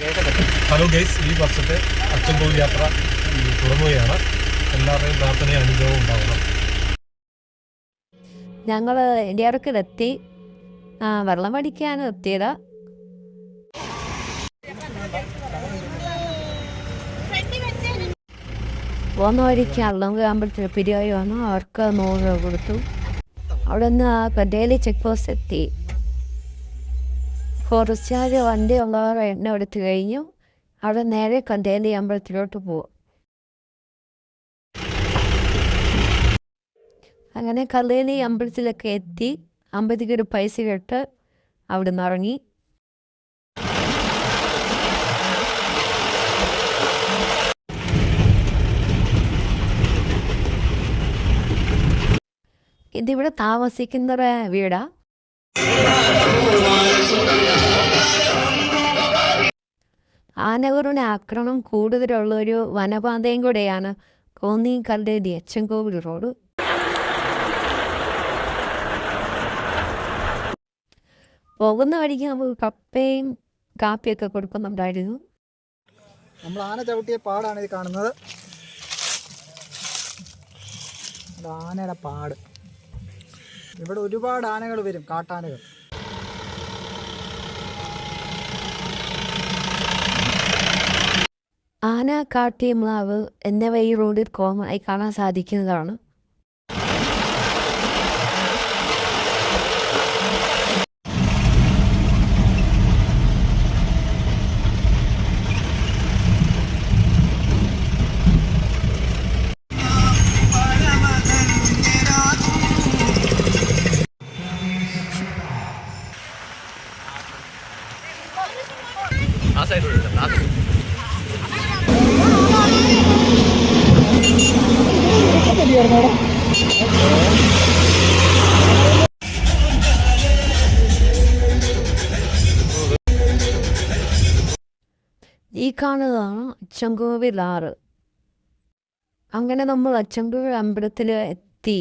Hello guys, ഈ വർഷത്തെ അച്ചൻകോവിൽ യാത്ര തുടങ്ങുകയാണ്. എല്ലാവരുടെയും പ്രാർത്ഥനയും അനുഗ്രഹവും ഉണ്ടാവണം. ഞങ്ങൾ ഇടിയറക്കിലെത്തി. വെള്ളം അടിക്കാനും എത്തിയത്. പോകുന്ന വഴിക്ക് അള്ളംക അമ്പലത്തിൽ പിരിയായി വന്നു. അവർക്ക് 100 രൂപ കൊടുത്തു. അവിടെ നിന്ന് ഡെയിലി ചെക്ക് പോസ്റ്റ് എത്തി. ഫോറസ്റ്റുകാർ വണ്ടി ഉള്ളവർ എണ്ണ എടുത്തു കഴിഞ്ഞു. അവിടെ നേരെ കണ്ടേലി അമ്പലത്തിലോട്ട് പോകും. അങ്ങനെ കല്ലേലി അമ്പലത്തിലൊക്കെ എത്തി. 50 രൂപ പൈസ ഇട്ട് അവിടെ നിന്ന് ഇറങ്ങി. ഇതിവിടെ താമസിക്കുന്ന വീടാ. ആനകളുടെ ആക്രമണം കൂടുതലുള്ളൊരു വനപാതയും കൂടെയാണ് കോന്നി കല്ലേലി അച്ചൻകോവിൽ റോഡ്. പോകുന്ന വഴിക്ക് നമുക്ക് കപ്പയും കാപ്പിയൊക്കെ കൊടുക്കുന്നുണ്ടായിരുന്നു. നമ്മൾ ആന ചവിട്ടിയ പാടാണ് ഇത് കാണുന്നത്. ആനയുടെ പാട്. ഇവിടെ ഒരുപാട് ആനകൾ വരും, കാട്ടാനകൾ. ആന, കാട്ടി, മ്ലാവ് എന്നിവ ഈ റോഡിൽ കോമണായി കാണാൻ സാധിക്കുന്നതാണ്. ഈ കാണുന്നതാണ് അച്ചൻകോവിൽ ആറ്. അങ്ങനെ നമ്മൾ അച്ചൻകോവിൽ അമ്പലത്തിൽ എത്തി.